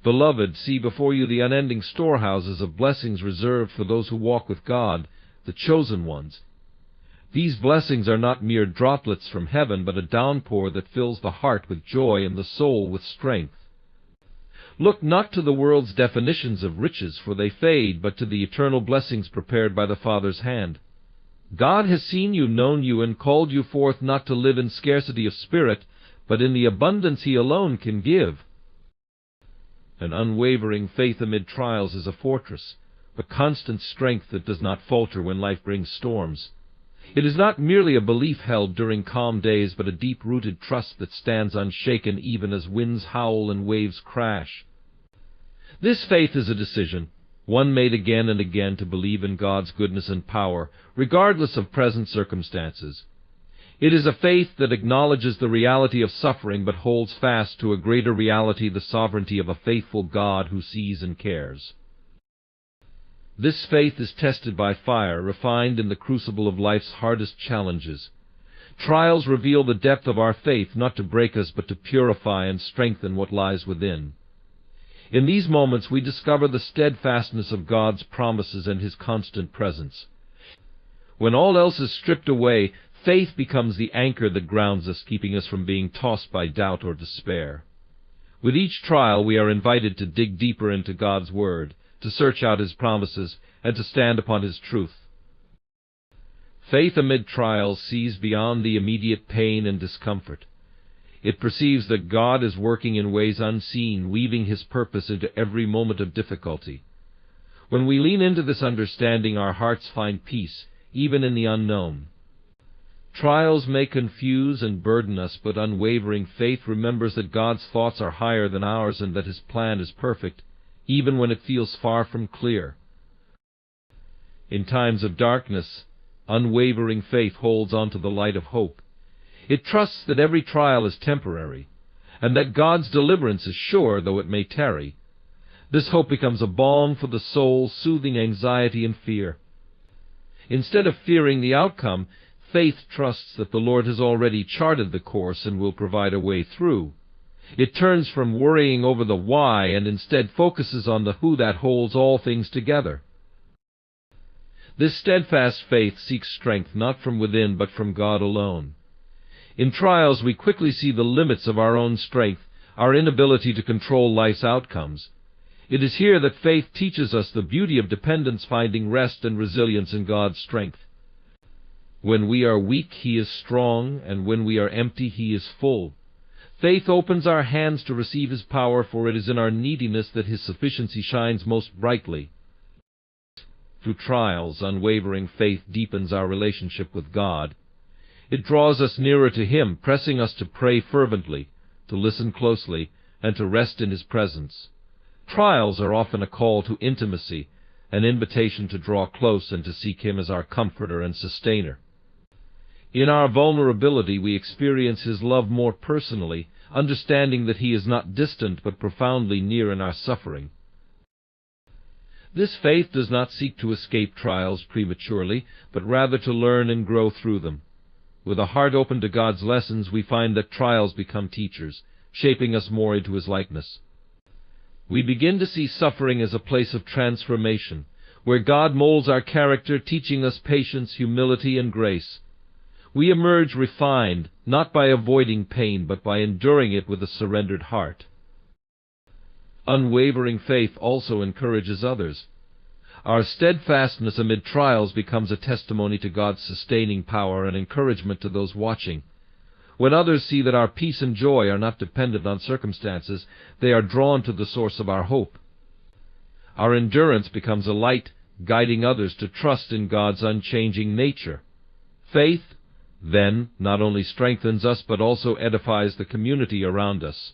Beloved, see before you the unending storehouses of blessings reserved for those who walk with God, the chosen ones. These blessings are not mere droplets from heaven, but a downpour that fills the heart with joy and the soul with strength. Look not to the world's definitions of riches, for they fade, but to the eternal blessings prepared by the Father's hand. God has seen you, known you, and called you forth not to live in scarcity of spirit, but in the abundance He alone can give. An unwavering faith amid trials is a fortress, a constant strength that does not falter when life brings storms. It is not merely a belief held during calm days, but a deep-rooted trust that stands unshaken even as winds howl and waves crash. This faith is a decision, one made again and again to believe in God's goodness and power, regardless of present circumstances. It is a faith that acknowledges the reality of suffering but holds fast to a greater reality, the sovereignty of a faithful God who sees and cares. This faith is tested by fire, refined in the crucible of life's hardest challenges. Trials reveal the depth of our faith, not to break us, but to purify and strengthen what lies within. In these moments we discover the steadfastness of God's promises and His constant presence. When all else is stripped away, faith becomes the anchor that grounds us, keeping us from being tossed by doubt or despair. With each trial we are invited to dig deeper into God's Word, to search out His promises, and to stand upon His truth. Faith amid trials sees beyond the immediate pain and discomfort. It perceives that God is working in ways unseen, weaving His purpose into every moment of difficulty. When we lean into this understanding, our hearts find peace, even in the unknown. Trials may confuse and burden us, but unwavering faith remembers that God's thoughts are higher than ours and that His plan is perfect, even when it feels far from clear. In times of darkness, unwavering faith holds on to the light of hope. It trusts that every trial is temporary, and that God's deliverance is sure, though it may tarry. This hope becomes a balm for the soul, soothing anxiety and fear. Instead of fearing the outcome, faith trusts that the Lord has already charted the course and will provide a way through. It turns from worrying over the why and instead focuses on the who that holds all things together. This steadfast faith seeks strength not from within but from God alone. In trials we quickly see the limits of our own strength, our inability to control life's outcomes. It is here that faith teaches us the beauty of dependence, finding rest and resilience in God's strength. When we are weak, He is strong, and when we are empty, He is full. Faith opens our hands to receive His power, for it is in our neediness that His sufficiency shines most brightly. Through trials, unwavering faith deepens our relationship with God. It draws us nearer to Him, pressing us to pray fervently, to listen closely, and to rest in His presence. Trials are often a call to intimacy, an invitation to draw close and to seek Him as our comforter and sustainer. In our vulnerability we experience His love more personally, understanding that He is not distant but profoundly near in our suffering. This faith does not seek to escape trials prematurely, but rather to learn and grow through them. With a heart open to God's lessons, we find that trials become teachers, shaping us more into His likeness. We begin to see suffering as a place of transformation, where God molds our character, teaching us patience, humility, and grace. We emerge refined, not by avoiding pain, but by enduring it with a surrendered heart. Unwavering faith also encourages others. Our steadfastness amid trials becomes a testimony to God's sustaining power and encouragement to those watching. When others see that our peace and joy are not dependent on circumstances, they are drawn to the source of our hope. Our endurance becomes a light, guiding others to trust in God's unchanging nature. Faith, then, not only strengthens us but also edifies the community around us.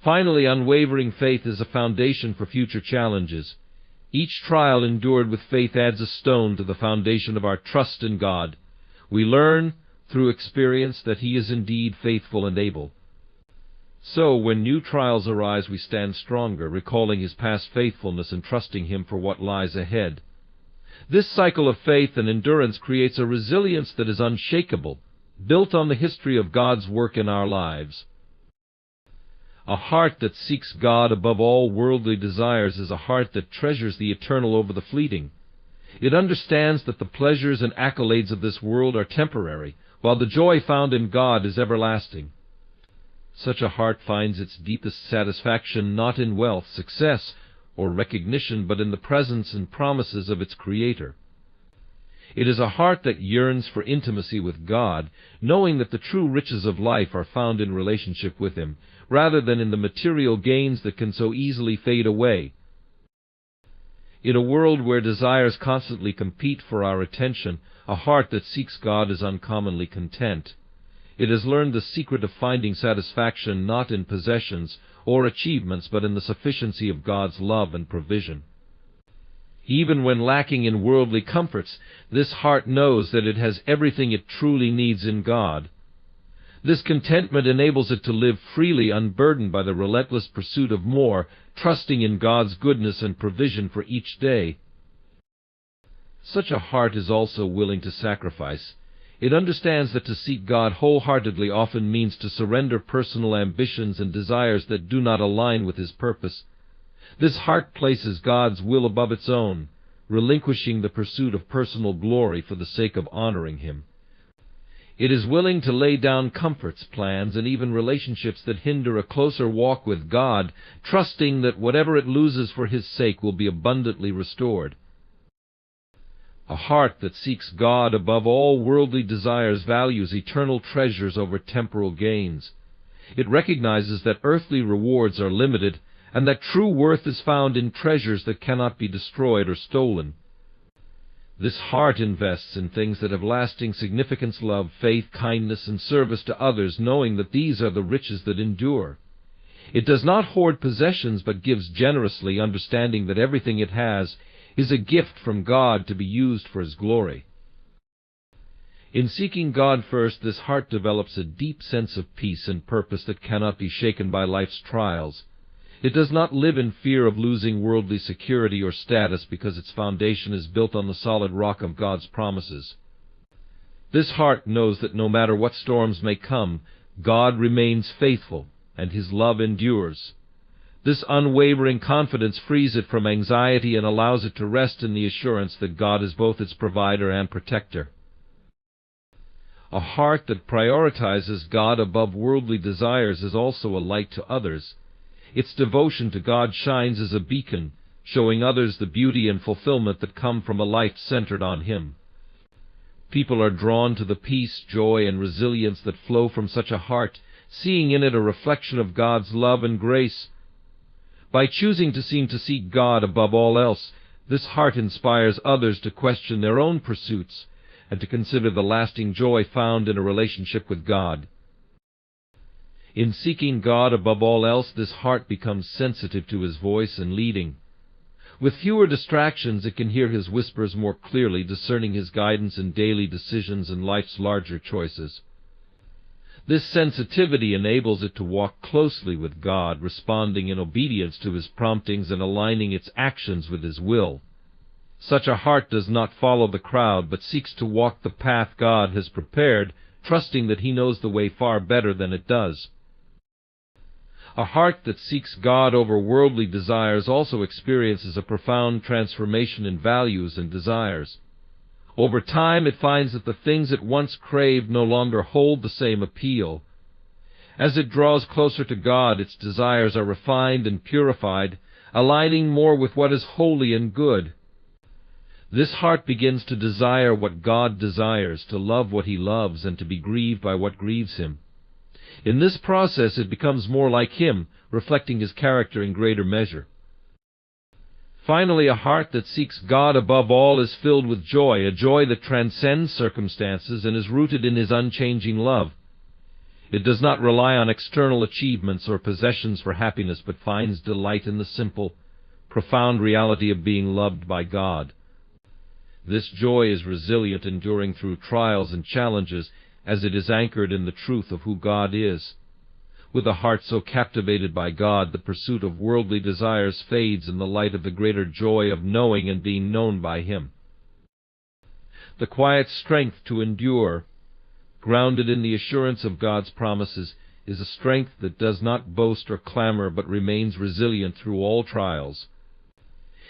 Finally, unwavering faith is a foundation for future challenges. Each trial endured with faith adds a stone to the foundation of our trust in God. We learn, through experience, that He is indeed faithful and able. So, when new trials arise, we stand stronger, recalling His past faithfulness and trusting Him for what lies ahead. This cycle of faith and endurance creates a resilience that is unshakable, built on the history of God's work in our lives. A heart that seeks God above all worldly desires is a heart that treasures the eternal over the fleeting. It understands that the pleasures and accolades of this world are temporary, while the joy found in God is everlasting. Such a heart finds its deepest satisfaction not in wealth, success, or recognition, but in the presence and promises of its Creator. It is a heart that yearns for intimacy with God, knowing that the true riches of life are found in relationship with Him, rather than in the material gains that can so easily fade away. In a world where desires constantly compete for our attention, a heart that seeks God is uncommonly content. It has learned the secret of finding satisfaction not in possessions or achievements, but in the sufficiency of God's love and provision. Even when lacking in worldly comforts, this heart knows that it has everything it truly needs in God. This contentment enables it to live freely, unburdened by the relentless pursuit of more, trusting in God's goodness and provision for each day. Such a heart is also willing to sacrifice. It understands that to seek God wholeheartedly often means to surrender personal ambitions and desires that do not align with His purpose. This heart places God's will above its own, relinquishing the pursuit of personal glory for the sake of honoring Him. It is willing to lay down comforts, plans, and even relationships that hinder a closer walk with God, trusting that whatever it loses for His sake will be abundantly restored. A heart that seeks God above all worldly desires values eternal treasures over temporal gains. It recognizes that earthly rewards are limited, and that true worth is found in treasures that cannot be destroyed or stolen. This heart invests in things that have lasting significance: love, faith, kindness, and service to others, knowing that these are the riches that endure. It does not hoard possessions, but gives generously, understanding that everything it has is a gift from God to be used for His glory. In seeking God first, this heart develops a deep sense of peace and purpose that cannot be shaken by life's trials. It does not live in fear of losing worldly security or status, because its foundation is built on the solid rock of God's promises. This heart knows that no matter what storms may come, God remains faithful, and His love endures. This unwavering confidence frees it from anxiety and allows it to rest in the assurance that God is both its provider and protector. A heart that prioritizes God above worldly desires is also a light to others. Its devotion to God shines as a beacon, showing others the beauty and fulfillment that come from a life centered on Him. People are drawn to the peace, joy, and resilience that flow from such a heart, seeing in it a reflection of God's love and grace. By choosing to seek God above all else, this heart inspires others to question their own pursuits and to consider the lasting joy found in a relationship with God. In seeking God above all else, this heart becomes sensitive to His voice and leading. With fewer distractions, it can hear His whispers more clearly, discerning His guidance in daily decisions and life's larger choices. This sensitivity enables it to walk closely with God, responding in obedience to His promptings and aligning its actions with His will. Such a heart does not follow the crowd, but seeks to walk the path God has prepared, trusting that He knows the way far better than it does. A heart that seeks God over worldly desires also experiences a profound transformation in values and desires. Over time, it finds that the things it once craved no longer hold the same appeal. As it draws closer to God, its desires are refined and purified, aligning more with what is holy and good. This heart begins to desire what God desires, to love what He loves, and to be grieved by what grieves Him. In this process, it becomes more like Him, reflecting His character in greater measure. Finally, a heart that seeks God above all is filled with joy, a joy that transcends circumstances and is rooted in His unchanging love. It does not rely on external achievements or possessions for happiness, but finds delight in the simple, profound reality of being loved by God. This joy is resilient, enduring through trials and challenges, as it is anchored in the truth of who God is. With a heart so captivated by God, the pursuit of worldly desires fades in the light of the greater joy of knowing and being known by Him. The quiet strength to endure, grounded in the assurance of God's promises, is a strength that does not boast or clamor but remains resilient through all trials.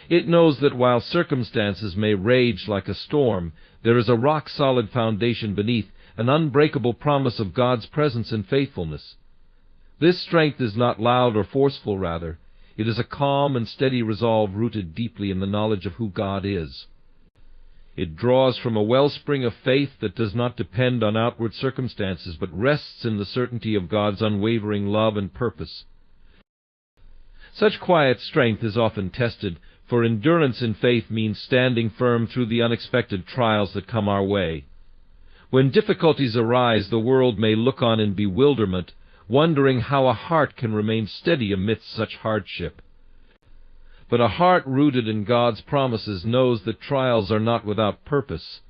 It knows that while circumstances may rage like a storm, there is a rock-solid foundation beneath, an unbreakable promise of God's presence and faithfulness. This strength is not loud or forceful, rather. It is a calm and steady resolve rooted deeply in the knowledge of who God is. It draws from a wellspring of faith that does not depend on outward circumstances, but rests in the certainty of God's unwavering love and purpose. Such quiet strength is often tested, for endurance in faith means standing firm through the unexpected trials that come our way. When difficulties arise, the world may look on in bewilderment, wondering how a heart can remain steady amidst such hardship. But a heart rooted in God's promises knows that trials are not without purpose.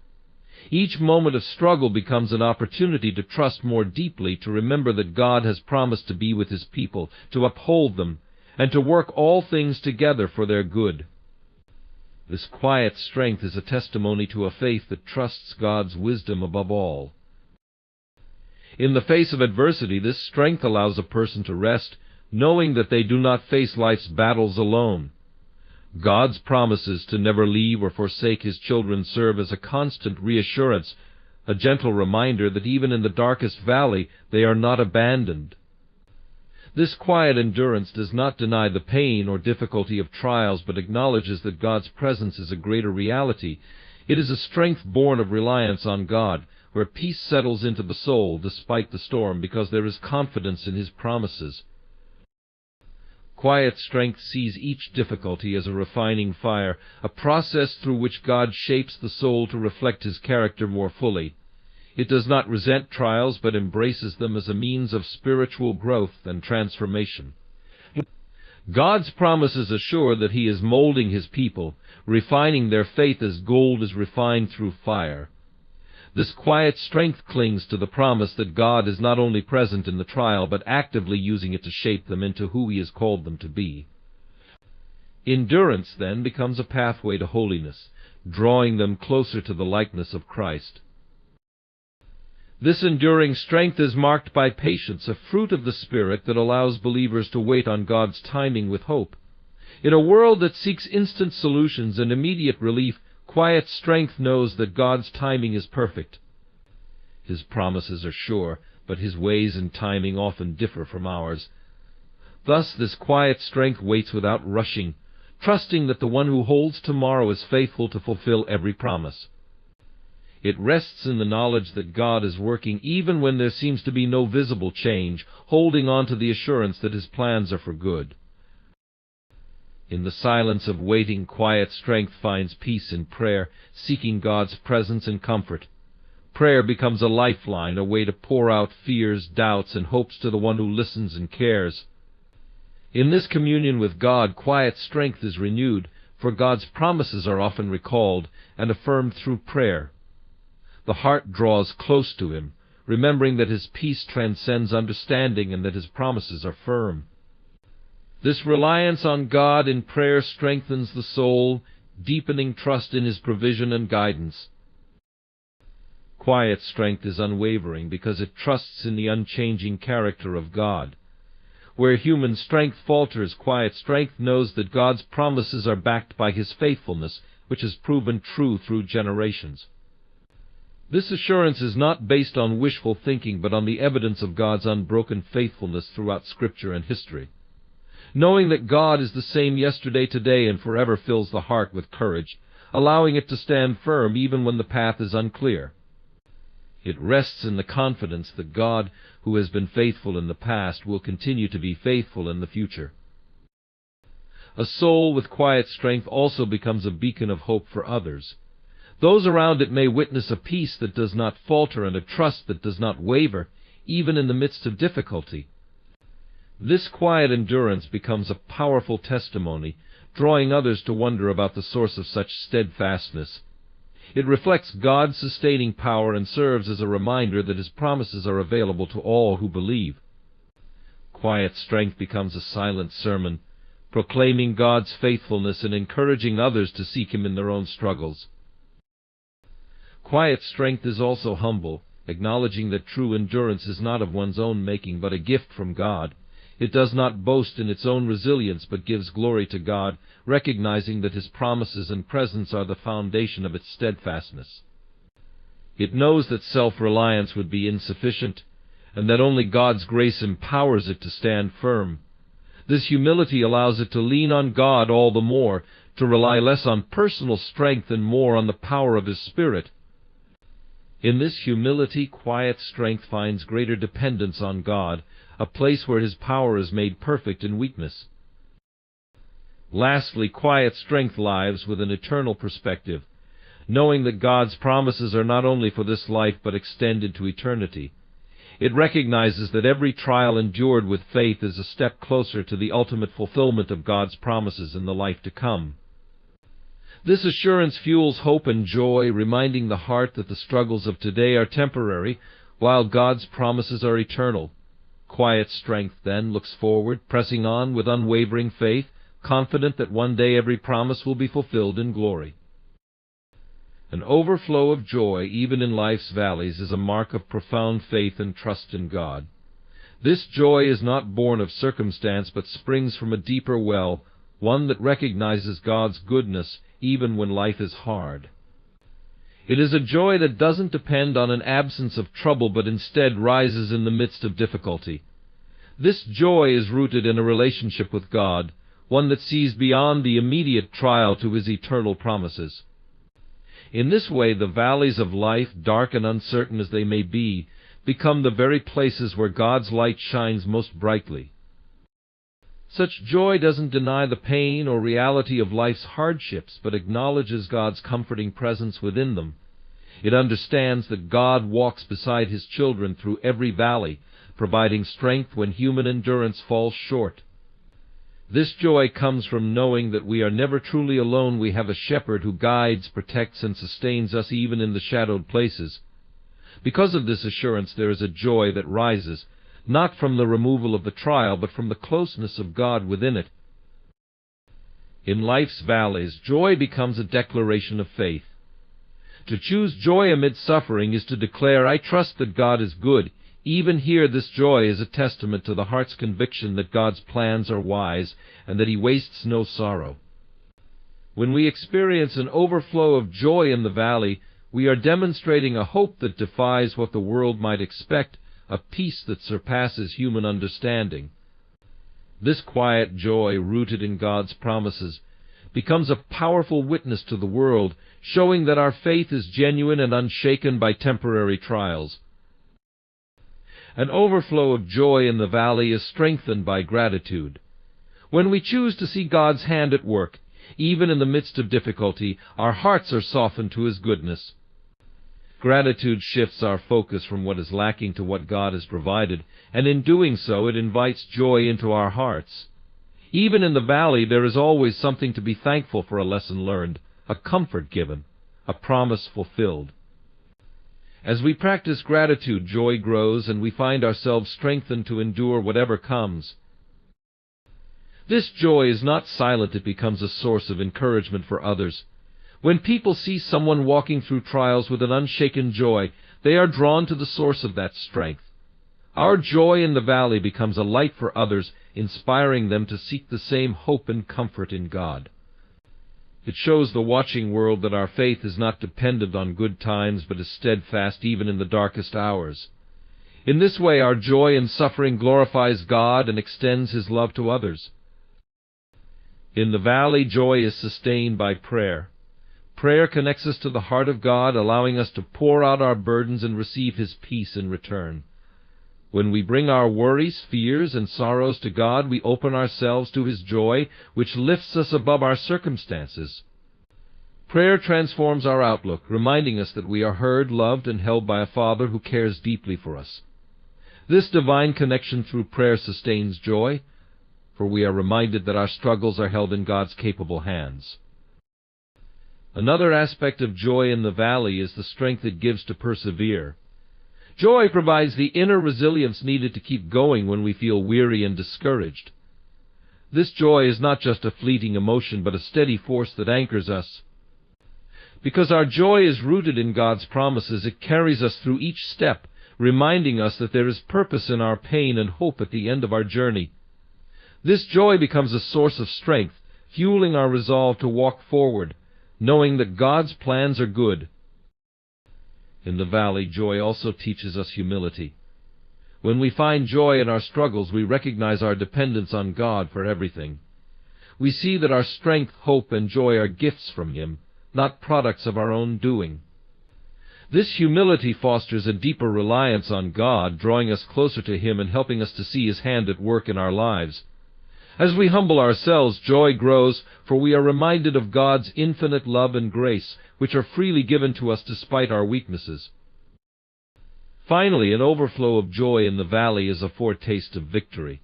Each moment of struggle becomes an opportunity to trust more deeply, to remember that God has promised to be with His people, to uphold them, and to work all things together for their good. This quiet strength is a testimony to a faith that trusts God's wisdom above all. In the face of adversity, this strength allows a person to rest, knowing that they do not face life's battles alone. God's promises to never leave or forsake His children serve as a constant reassurance, a gentle reminder that even in the darkest valley they are not abandoned. This quiet endurance does not deny the pain or difficulty of trials, but acknowledges that God's presence is a greater reality. It is a strength born of reliance on God, where peace settles into the soul despite the storm, because there is confidence in His promises. Quiet strength sees each difficulty as a refining fire, a process through which God shapes the soul to reflect His character more fully. It does not resent trials, but embraces them as a means of spiritual growth and transformation. God's promises assure that He is molding His people, refining their faith as gold is refined through fire. This quiet strength clings to the promise that God is not only present in the trial, but actively using it to shape them into who He has called them to be. Endurance, then, becomes a pathway to holiness, drawing them closer to the likeness of Christ. This enduring strength is marked by patience, a fruit of the Spirit that allows believers to wait on God's timing with hope. In a world that seeks instant solutions and immediate relief, quiet strength knows that God's timing is perfect. His promises are sure, but His ways and timing often differ from ours. Thus this quiet strength waits without rushing, trusting that the one who holds tomorrow is faithful to fulfill every promise. It rests in the knowledge that God is working even when there seems to be no visible change, holding on to the assurance that His plans are for good. In the silence of waiting, quiet strength finds peace in prayer, seeking God's presence and comfort. Prayer becomes a lifeline, a way to pour out fears, doubts, and hopes to the one who listens and cares. In this communion with God, quiet strength is renewed, for God's promises are often recalled and affirmed through prayer. The heart draws close to Him, remembering that His peace transcends understanding and that His promises are firm. This reliance on God in prayer strengthens the soul, deepening trust in His provision and guidance. Quiet strength is unwavering because it trusts in the unchanging character of God. Where human strength falters, quiet strength knows that God's promises are backed by His faithfulness, which has proven true through generations. This assurance is not based on wishful thinking, but on the evidence of God's unbroken faithfulness throughout Scripture and history. Knowing that God is the same yesterday, today, and forever fills the heart with courage, allowing it to stand firm even when the path is unclear. It rests in the confidence that God, who has been faithful in the past, will continue to be faithful in the future. A soul with quiet strength also becomes a beacon of hope for others. Those around it may witness a peace that does not falter and a trust that does not waver, even in the midst of difficulty. This quiet endurance becomes a powerful testimony, drawing others to wonder about the source of such steadfastness. It reflects God's sustaining power and serves as a reminder that His promises are available to all who believe. Quiet strength becomes a silent sermon, proclaiming God's faithfulness and encouraging others to seek Him in their own struggles. Quiet strength is also humble. acknowledging that true endurance is not of one's own making, but a gift from God. It does not boast in its own resilience, but gives glory to God, recognizing that His promises and presence are the foundation of its steadfastness. It knows that self-reliance would be insufficient, and that only God's grace empowers it to stand firm. This humility allows it to lean on God all the more, to rely less on personal strength and more on the power of His Spirit. In this humility, quiet strength finds greater dependence on God, a place where His power is made perfect in weakness. Lastly, quiet strength lives with an eternal perspective, knowing that God's promises are not only for this life but extend into eternity. It recognizes that every trial endured with faith is a step closer to the ultimate fulfillment of God's promises in the life to come. This assurance fuels hope and joy, reminding the heart that the struggles of today are temporary, while God's promises are eternal. Quiet strength, then, looks forward, pressing on with unwavering faith, confident that one day every promise will be fulfilled in glory. An overflow of joy, even in life's valleys, is a mark of profound faith and trust in God. This joy is not born of circumstance, but springs from a deeper well, one that recognizes God's goodness even when life is hard. It is a joy that doesn't depend on an absence of trouble, but instead rises in the midst of difficulty. This joy is rooted in a relationship with God, one that sees beyond the immediate trial to His eternal promises. In this way, the valleys of life, dark and uncertain as they may be, become the very places where God's light shines most brightly. Such joy doesn't deny the pain or reality of life's hardships, but acknowledges God's comforting presence within them. It understands that God walks beside His children through every valley, providing strength when human endurance falls short. This joy comes from knowing that we are never truly alone. We have a shepherd who guides, protects, and sustains us even in the shadowed places. Because of this assurance, there is a joy that rises, not from the removal of the trial, but from the closeness of God within it. In life's valleys, joy becomes a declaration of faith. To choose joy amid suffering is to declare, I trust that God is good. Even here, this joy is a testament to the heart's conviction that God's plans are wise and that He wastes no sorrow. When we experience an overflow of joy in the valley, we are demonstrating a hope that defies what the world might expect, a peace that surpasses human understanding. This quiet joy, rooted in God's promises, becomes a powerful witness to the world, showing that our faith is genuine and unshaken by temporary trials. An overflow of joy in the valley is strengthened by gratitude. When we choose to see God's hand at work, even in the midst of difficulty, our hearts are softened to His goodness. Gratitude shifts our focus from what is lacking to what God has provided, and in doing so it invites joy into our hearts. Even in the valley, there is always something to be thankful for: a lesson learned, a comfort given, a promise fulfilled. As we practice gratitude, joy grows, and we find ourselves strengthened to endure whatever comes. This joy is not silent. It becomes a source of encouragement for others. When people see someone walking through trials with an unshaken joy, they are drawn to the source of that strength. Our joy in the valley becomes a light for others, inspiring them to seek the same hope and comfort in God. It shows the watching world that our faith is not dependent on good times, but is steadfast even in the darkest hours. In this way, our joy in suffering glorifies God and extends His love to others. In the valley, joy is sustained by prayer. Prayer connects us to the heart of God, allowing us to pour out our burdens and receive His peace in return. When we bring our worries, fears, and sorrows to God, we open ourselves to His joy, which lifts us above our circumstances. Prayer transforms our outlook, reminding us that we are heard, loved, and held by a Father who cares deeply for us. This divine connection through prayer sustains joy, for we are reminded that our struggles are held in God's capable hands. Another aspect of joy in the valley is the strength it gives to persevere. Joy provides the inner resilience needed to keep going when we feel weary and discouraged. This joy is not just a fleeting emotion, but a steady force that anchors us. Because our joy is rooted in God's promises, it carries us through each step, reminding us that there is purpose in our pain and hope at the end of our journey. This joy becomes a source of strength, fueling our resolve to walk forward, knowing that God's plans are good. In the valley, joy also teaches us humility. When we find joy in our struggles, we recognize our dependence on God for everything. We see that our strength, hope, and joy are gifts from Him, not products of our own doing. This humility fosters a deeper reliance on God, drawing us closer to Him and helping us to see His hand at work in our lives. As we humble ourselves, joy grows, for we are reminded of God's infinite love and grace, which are freely given to us despite our weaknesses. Finally, an overflow of joy in the valley is a foretaste of victory.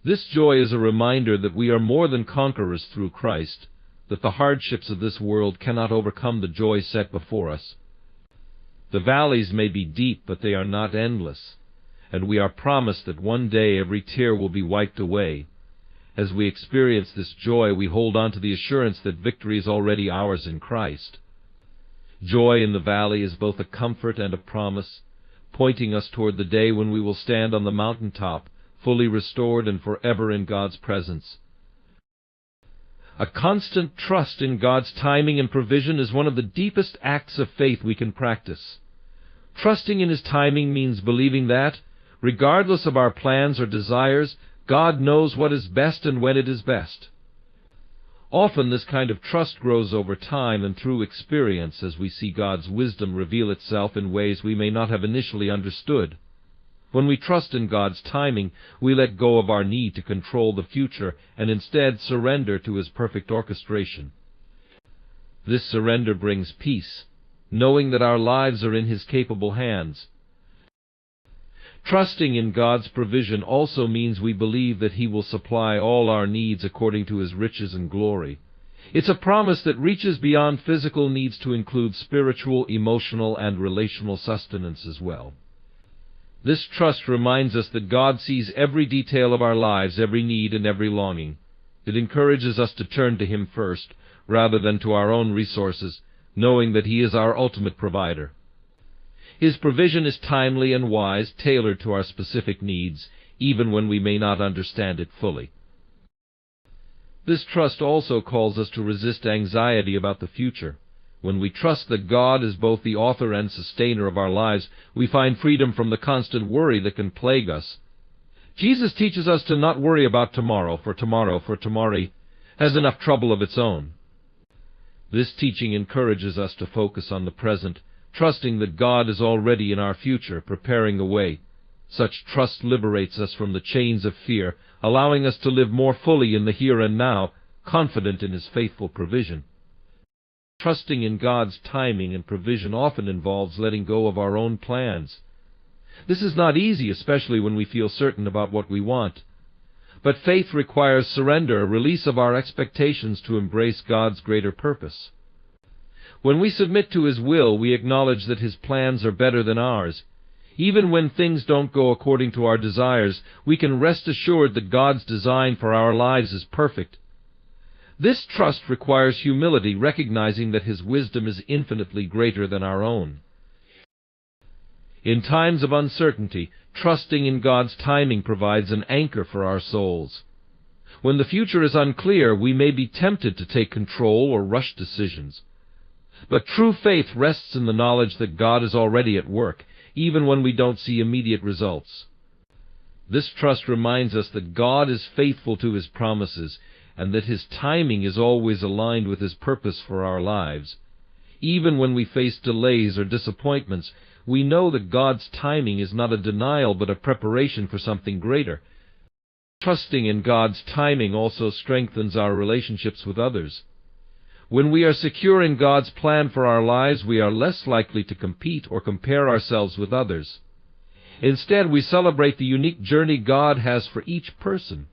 This joy is a reminder that we are more than conquerors through Christ, that the hardships of this world cannot overcome the joy set before us. The valleys may be deep, but they are not endless, and we are promised that one day every tear will be wiped away. As we experience this joy, we hold on to the assurance that victory is already ours in Christ. Joy in the valley is both a comfort and a promise, pointing us toward the day when we will stand on the mountaintop, fully restored and forever in God's presence. A constant trust in God's timing and provision is one of the deepest acts of faith we can practice. Trusting in His timing means believing that, regardless of our plans or desires, God knows what is best and when it is best. Often this kind of trust grows over time and through experience as we see God's wisdom reveal itself in ways we may not have initially understood. When we trust in God's timing, we let go of our need to control the future and instead surrender to His perfect orchestration. This surrender brings peace, knowing that our lives are in His capable hands. Trusting in God's provision also means we believe that He will supply all our needs according to His riches and glory. It's a promise that reaches beyond physical needs to include spiritual, emotional, and relational sustenance as well. This trust reminds us that God sees every detail of our lives, every need, and every longing. It encourages us to turn to Him first, rather than to our own resources, knowing that He is our ultimate provider. His provision is timely and wise, tailored to our specific needs, even when we may not understand it fully. This trust also calls us to resist anxiety about the future. When we trust that God is both the author and sustainer of our lives, we find freedom from the constant worry that can plague us. Jesus teaches us to not worry about tomorrow, for tomorrow has enough trouble of its own. This teaching encourages us to focus on the present, trusting that God is already in our future, preparing the way. Such trust liberates us from the chains of fear, allowing us to live more fully in the here and now, confident in His faithful provision. Trusting in God's timing and provision often involves letting go of our own plans. This is not easy, especially when we feel certain about what we want. But faith requires surrender, a release of our expectations to embrace God's greater purpose. When we submit to His will, we acknowledge that His plans are better than ours. Even when things don't go according to our desires, we can rest assured that God's design for our lives is perfect. This trust requires humility, recognizing that His wisdom is infinitely greater than our own. In times of uncertainty, trusting in God's timing provides an anchor for our souls. When the future is unclear, we may be tempted to take control or rush decisions. But true faith rests in the knowledge that God is already at work, even when we don't see immediate results. This trust reminds us that God is faithful to His promises, and that His timing is always aligned with His purpose for our lives. Even when we face delays or disappointments, we know that God's timing is not a denial but a preparation for something greater. Trusting in God's timing also strengthens our relationships with others. When we are secure in God's plan for our lives, we are less likely to compete or compare ourselves with others. Instead, we celebrate the unique journey God has for each person.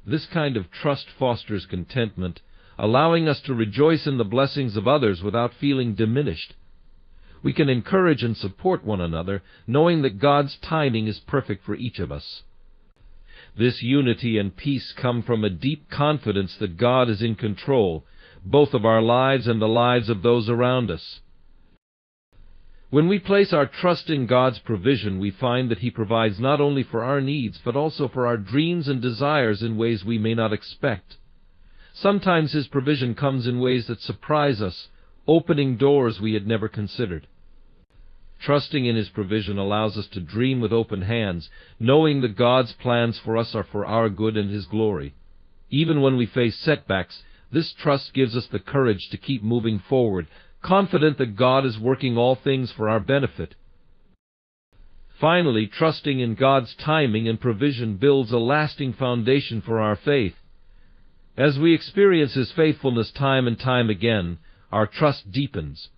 This kind of trust fosters contentment, allowing us to rejoice in the blessings of others without feeling diminished. We can encourage and support one another, knowing that God's timing is perfect for each of us. This unity and peace come from a deep confidence that God is in control, both of our lives and the lives of those around us. When we place our trust in God's provision, we find that He provides not only for our needs, but also for our dreams and desires in ways we may not expect. Sometimes His provision comes in ways that surprise us, opening doors we had never considered. Trusting in His provision allows us to dream with open hands, knowing that God's plans for us are for our good and His glory. Even when we face setbacks, this trust gives us the courage to keep moving forward, confident that God is working all things for our benefit. Finally, trusting in God's timing and provision builds a lasting foundation for our faith. As we experience His faithfulness time and time again, our trust deepens.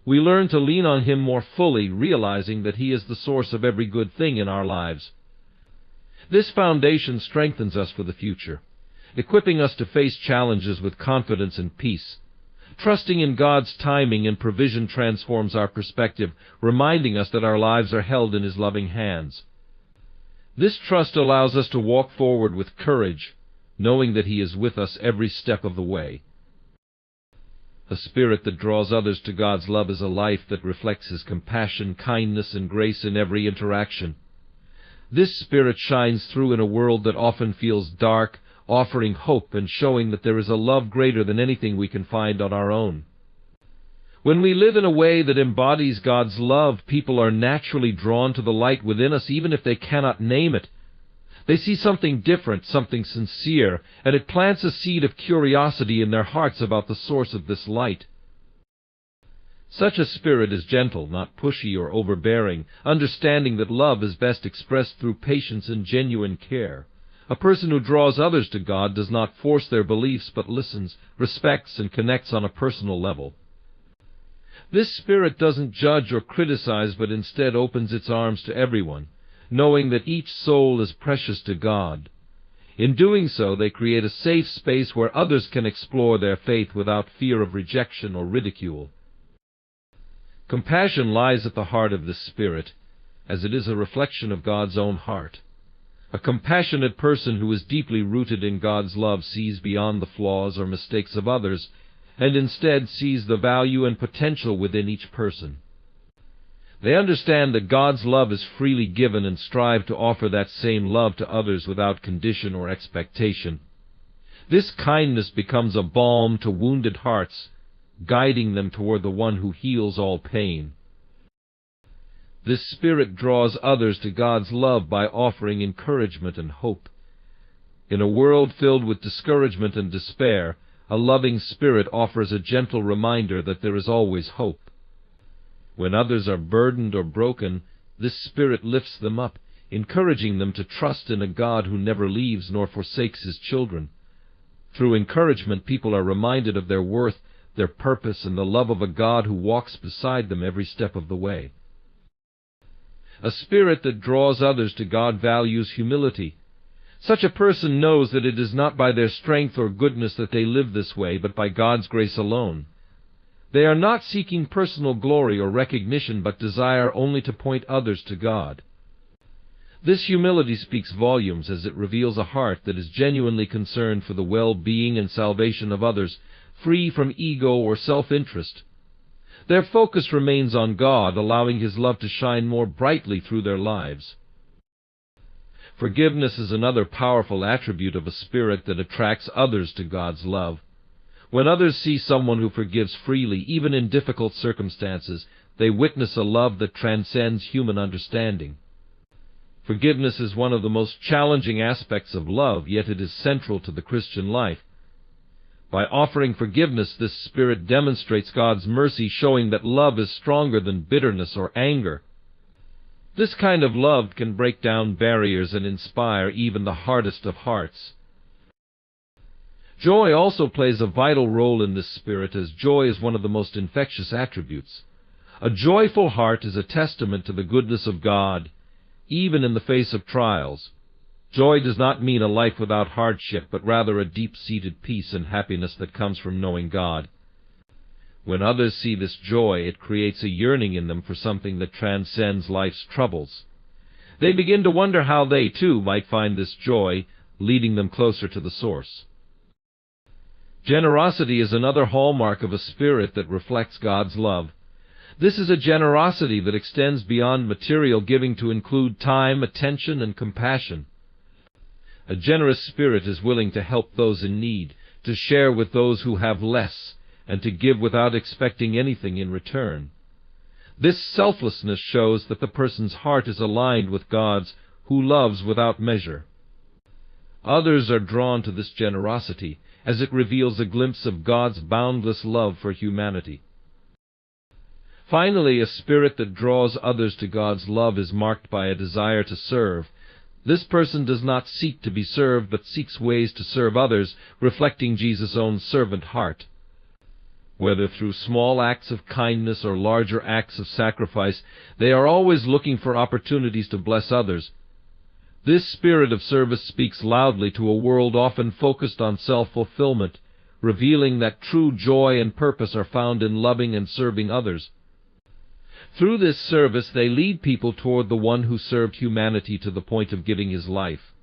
We learn to lean on Him more fully, realizing that He is the source of every good thing in our lives. This foundation strengthens us for the future, equipping us to face challenges with confidence and peace. Trusting in God's timing and provision transforms our perspective, reminding us that our lives are held in His loving hands. This trust allows us to walk forward with courage, knowing that He is with us every step of the way. A spirit that draws others to God's love is a life that reflects His compassion, kindness, and grace in every interaction. This spirit shines through in a world that often feels dark, offering hope and showing that there is a love greater than anything we can find on our own. When we live in a way that embodies God's love, people are naturally drawn to the light within us, even if they cannot name it. They see something different, something sincere, and it plants a seed of curiosity in their hearts about the source of this light. Such a spirit is gentle, not pushy or overbearing, understanding that love is best expressed through patience and genuine care. A person who draws others to God does not force their beliefs, but listens, respects, and connects on a personal level. This spirit doesn't judge or criticize, but instead opens its arms to everyone, knowing that each soul is precious to God. In doing so, they create a safe space where others can explore their faith without fear of rejection or ridicule. Compassion lies at the heart of this spirit, as it is a reflection of God's own heart. A compassionate person who is deeply rooted in God's love sees beyond the flaws or mistakes of others, and instead sees the value and potential within each person. They understand that God's love is freely given and strive to offer that same love to others without condition or expectation. This kindness becomes a balm to wounded hearts, guiding them toward the one who heals all pain. This spirit draws others to God's love by offering encouragement and hope. In a world filled with discouragement and despair, a loving spirit offers a gentle reminder that there is always hope. When others are burdened or broken, this spirit lifts them up, encouraging them to trust in a God who never leaves nor forsakes His children. Through encouragement, people are reminded of their worth, their purpose, and the love of a God who walks beside them every step of the way. A spirit that draws others to God values humility. Such a person knows that it is not by their strength or goodness that they live this way, but by God's grace alone. They are not seeking personal glory or recognition, but desire only to point others to God. This humility speaks volumes, as it reveals a heart that is genuinely concerned for the well-being and salvation of others, free from ego or self-interest. Their focus remains on God, allowing His love to shine more brightly through their lives. Forgiveness is another powerful attribute of a spirit that attracts others to God's love. When others see someone who forgives freely, even in difficult circumstances, they witness a love that transcends human understanding. Forgiveness is one of the most challenging aspects of love, yet it is central to the Christian life. By offering forgiveness, this spirit demonstrates God's mercy, showing that love is stronger than bitterness or anger. This kind of love can break down barriers and inspire even the hardest of hearts. Joy also plays a vital role in this spirit, as joy is one of the most infectious attributes. A joyful heart is a testament to the goodness of God, even in the face of trials. Joy does not mean a life without hardship, but rather a deep-seated peace and happiness that comes from knowing God. When others see this joy, it creates a yearning in them for something that transcends life's troubles. They begin to wonder how they, too, might find this joy, leading them closer to the source. Generosity is another hallmark of a spirit that reflects God's love. This is a generosity that extends beyond material giving to include time, attention, and compassion. A generous spirit is willing to help those in need, to share with those who have less, and to give without expecting anything in return. This selflessness shows that the person's heart is aligned with God's, who loves without measure. Others are drawn to this generosity, as it reveals a glimpse of God's boundless love for humanity. Finally, a spirit that draws others to God's love is marked by a desire to serve. This person does not seek to be served, but seeks ways to serve others, reflecting Jesus' own servant heart. Whether through small acts of kindness or larger acts of sacrifice, they are always looking for opportunities to bless others. This spirit of service speaks loudly to a world often focused on self-fulfillment, revealing that true joy and purpose are found in loving and serving others. Through this service, they lead people toward the one who served humanity to the point of giving his life.